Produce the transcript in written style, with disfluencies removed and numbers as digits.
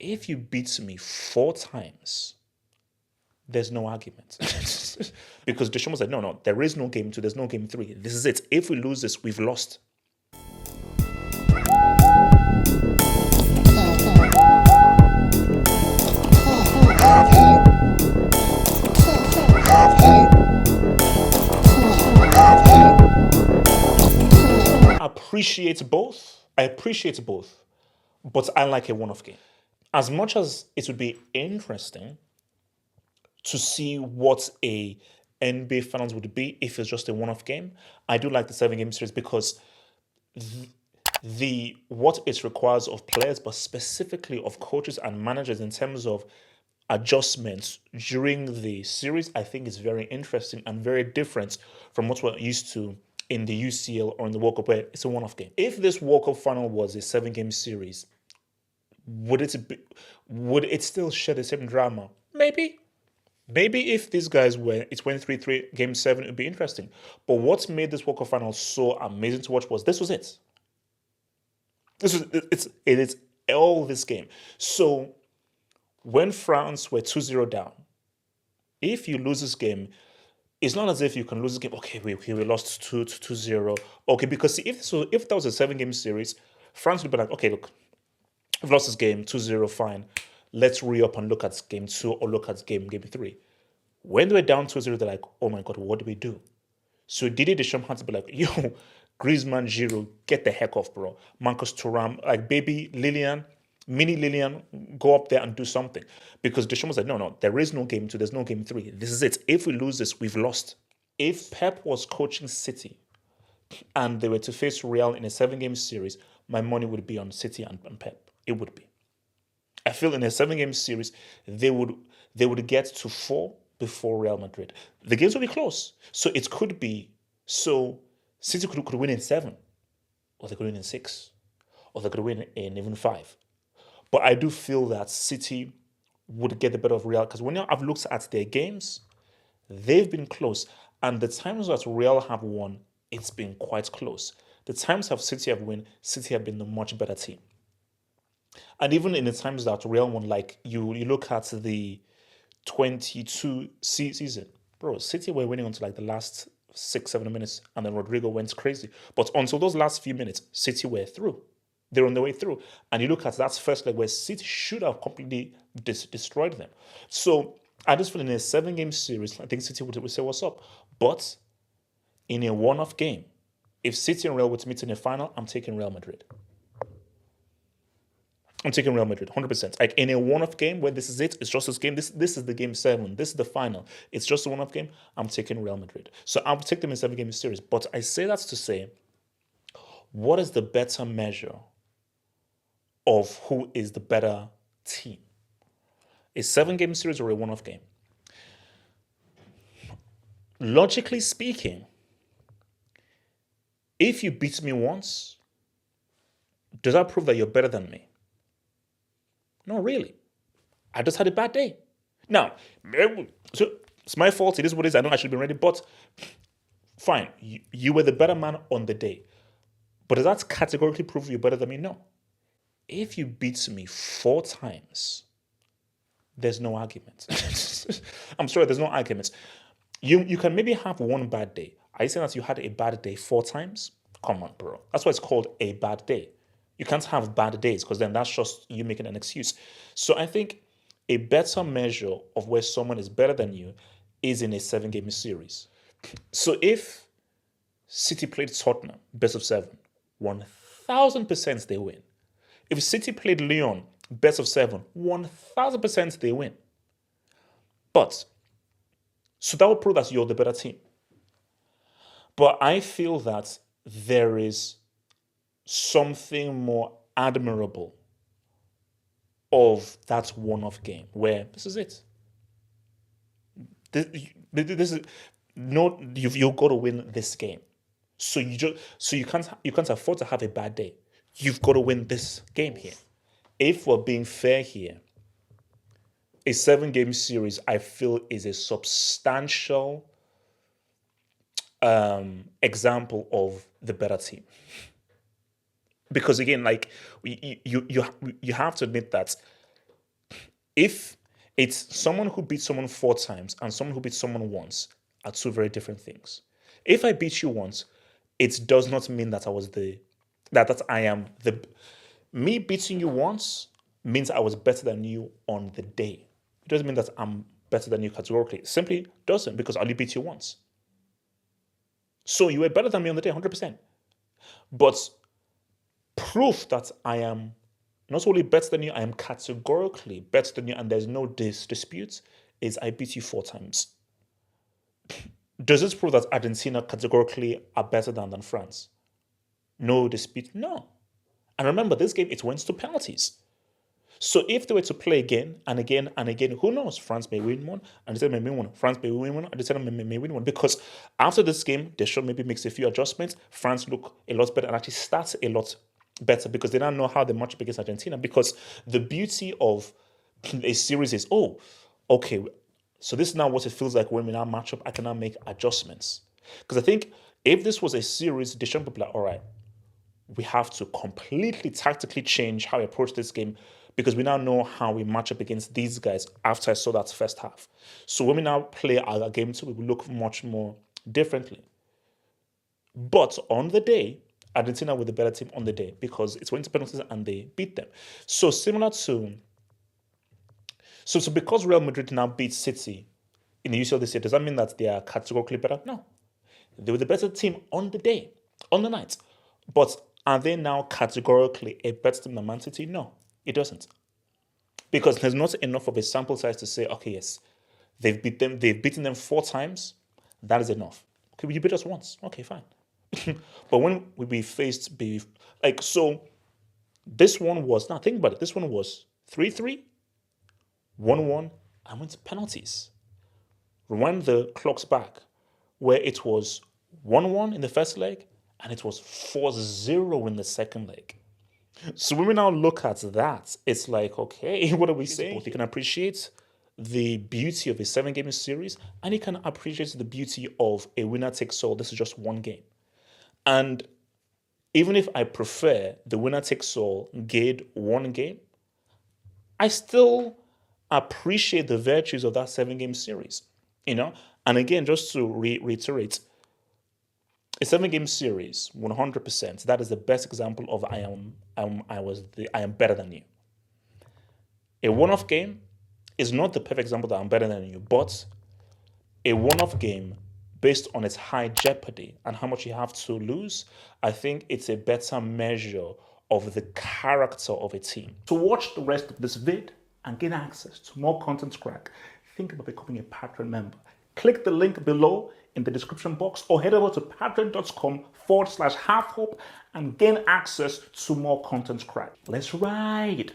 If you beat me 4 times, there's no argument. Because Deschamps said, no, there is no game 2, there's no game 3. This is it. If we lose this, we've lost. I appreciate both, but I like a one-off game. As much as it would be interesting to see what a NBA finals would be if it's just a one-off game, I do like the 7-game series because the what it requires of players, but specifically of coaches and managers in terms of adjustments during the series, I think is very interesting and very different from what we're used to in the UCL or in the World Cup, where it's a one-off game. If this World Cup final was a 7-game series, would it still share the same drama? Maybe. Maybe if these guys it went 3-3 game 7, it would be interesting. But what made this World Cup final so amazing to watch was this was it. It is all this game. So when France were 2-0 down, if you lose this game, it's not as if you can lose this game. Okay, we lost 2-0. Okay, because see, if that was a 7-game series, France would be like, okay, look, we've lost this game 2-0, fine. Let's re-up and look at game 2 or look at game 3. When they were down 2-0, they're like, oh my God, what do we do? So Didier Deschamps had to be like, yo, Griezmann, Giroud, get the heck off, bro. Marcus Thuram, like baby Lilian, mini Lilian, go up there and do something. Because Deschamps said, no, there is no game 2, there's no game 3. This is it. If we lose this, we've lost. If Pep was coaching City and they were to face Real in a 7-game series, my money would be on City and Pep. It would be. I feel in a 7-game series, they would get to 4 before Real Madrid. The games will be close. So it could be, City could win in 7, or they could win in 6, or they could win in even 5. But I do feel that City would get the better of Real, because when I've looked at their games, they've been close. And the times that Real have won, it's been quite close. The times that City have won, City have been the much better team. And even in the times that Real won, like you look at the 22 season, bro, City were winning until like the last 6-7 minutes, and then Rodrigo went crazy. But until those last few minutes, City were through. They're on their way through. And you look at that first leg where City should have completely destroyed them. So I just feel in a 7-game series, I think City would say, what's up? But in a one-off game, if City and Real were to meet in a final, I'm taking Real Madrid. I'm taking Real Madrid, 100%. Like in a one-off game where this is it, it's just this game. This is the game 7. This is the final. It's just a one-off game. I'm taking Real Madrid. So I'll take them in 7-game series. But I say that to say, what is the better measure of who is the better team? A 7-game series or a one-off game? Logically speaking, if you beat me once, does that prove that you're better than me? No, really. I just had a bad day. Now, so it's my fault. It is what it is. I know I should have been ready, but fine. You were the better man on the day. But does that categorically prove you're better than me? No. If you beat me 4 times, there's no argument. I'm sorry, there's no arguments. You can maybe have one bad day. Are you saying that you had a bad day 4 times? Come on, bro. That's why it's called a bad day. You can't have bad days because then that's just you making an excuse. So I think a better measure of where someone is better than you is in a 7-game series. So if City played Tottenham, best of 7, 1,000% they win. If City played Lyon, best of 7, 1,000% they win. But, so that would prove that you're the better team. But I feel that there is something more admirable of that one-off game where this is it. This is no, you've got to win this game. So you can't afford to have a bad day. You've got to win this game here. If we're being fair here, a 7-game series I feel is a substantial example of the better team. Because again, like you have to admit that If it's someone who beats someone 4 times and someone who beats someone once are two very different things. If I beat you once, it does not mean that I am the me beating you once means I was better than you on the day. It doesn't mean that I'm better than you categorically. It simply doesn't, because I only beat you once. So you were better than me on the day, 100%. But proof that I am not only better than you, I am categorically better than you, and there's no dispute, is I beat you 4 times. Does this prove that Argentina categorically are better than France? No dispute, no. And remember, this game, it went to penalties. So if they were to play again and again and again, who knows? France may win one, Argentina may win one. France may win one, Argentina may win one. Because after this game, they should maybe make a few adjustments. France look a lot better and actually start a lot better, because they now know how they match up against Argentina. Because the beauty of a series is, oh, okay, so this is now what it feels like when we now match up. I can now make adjustments. Because I think if this was a series, Deschamps would be like, all right, we have to completely tactically change how we approach this game, because we now know how we match up against these guys after I saw that first half. So when we now play our game 2, we will look much more differently. But on the day, Argentina were the better team on the day, because it's went to penalties and they beat them. So similar to... So because Real Madrid now beats City in the UCL this year, does that mean that they are categorically better? No. They were the better team on the day, on the night. But are they now categorically a better team than Man City? No, it doesn't. Because there's not enough of a sample size to say, okay, yes, they've beaten them 4 times. That is enough. Okay, you beat us once. Okay, fine. But when we faced so this one was, now think about it, this one was 3-3, 1-1, and went to penalties. Rewind the clocks back, where it was 1-1 in the first leg, and it was 4-0 in the second leg. So when we now look at that, it's like, okay, what are we saying? You can appreciate the beauty of a 7-game series, and you can appreciate the beauty of a winner takes all. This is just one game. And even if I prefer the winner takes all gauge one game, I still appreciate the virtues of that 7-game series, And again, just to reiterate, a 7-game series, 100%, that is the best example of I am better than you. A one-off game is not the perfect example that I'm better than you, but a one-off game based on its high jeopardy and how much you have to lose, I think it's a better measure of the character of a team. To watch the rest of this vid and gain access to more content crack, think about becoming a Patreon member. Click the link below in the description box, or head over to patreon.com/halfhope and gain access to more content crack. Let's ride.